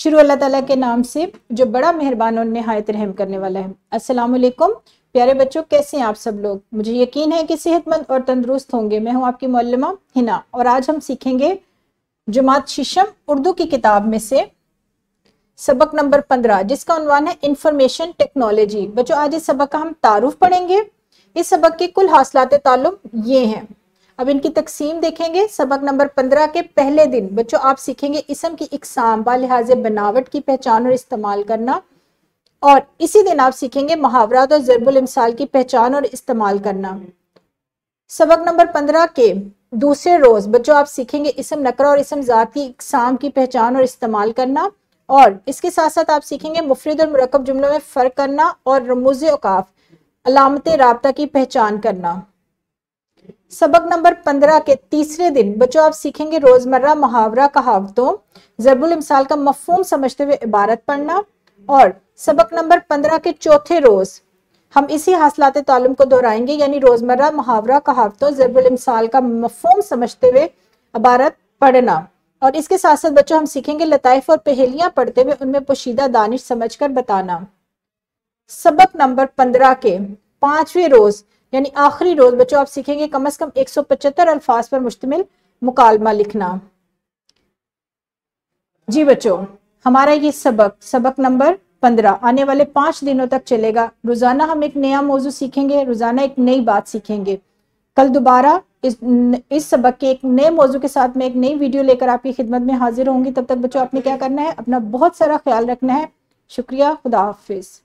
शुरू अल्लाह ताला के नाम से जो बड़ा मेहरबान और निहायत रहम करने वाला है। अस्सलाम वालेकुम प्यारे बच्चों, कैसे हैं आप सब लोग। मुझे यकीन है कि सेहतमंद और तंदुरुस्त होंगे। मैं हूं आपकी मौलमा हिना और आज हम सीखेंगे जमात शीशम उर्दू की किताब में से सबक नंबर 15 जिसका उन्वान है इंफॉर्मेशन टेक्नोलॉजी। बच्चों आज इस सबक का हम तारुफ पढ़ेंगे। इस सबक के कुल हासिलात ताल्लुम ये हैं। अब इनकी तकसीम देखेंगे। सबक नंबर 15 के पहले दिन बच्चों आप सीखेंगे इसम की इकसाम बालिहाज़े बनावट की पहचान और इस्तेमाल करना, और इसी दिन आप सीखेंगे मुहावरात और ज़रबुल इमसाल की पहचान और इस्तेमाल करना। सबक नंबर 15 के दूसरे रोज बच्चों आप सीखेंगे इसम नकरा और इसम ज़ात की इकसाम की पहचान और इस्तेमाल करना, और इसके साथ साथ आप सीखेंगे मुफरद और मुरक्कब जुमलों में फ़र्क करना और रमूज़ औकाफ अलामत राब्ता की पहचान करना। सबक नंबर 15 के तीसरे दिन बच्चों आप सीखेंगे रोजमर्रा मुहावरा कहावतों ज़रबुल इमसाल का मफ़हूम समझते हुए इबारत पढ़ना, और सबक नंबर 15 के चौथे रोज हम इसी हासिलात ताल्लुम को दोहराएंगे, यानी रोजमर्रा मुहावरा कहावतों ज़रबुल इमसाल का मफ़हूम समझते हुए इबारत पढ़ना। और इसके साथ साथ बच्चों हम सीखेंगे लताइफ और पहेलियां पढ़ते हुए उनमें पोशीदा दानिश समझकर बताना। सबक नंबर 15 के पांचवें रोज यानी आखिरी रोज बच्चों आप सीखेंगे कम से कम 175 अल्फाज पर मुश्तमिल मुकालमा लिखना। जी बच्चों, हमारा ये सबक नंबर 15 आने वाले 5 दिनों तक चलेगा। रोजाना हम एक नया मौजू सीखेंगे, रोजाना एक नई बात सीखेंगे। कल दोबारा इस सबक के एक नए मौजू के साथ मैं एक नई वीडियो लेकर आपकी खिदमत में हाजिर होंगी। तब तक बच्चों आपने क्या करना है, अपना बहुत सारा ख्याल रखना है। शुक्रिया, खुदा हाफिज।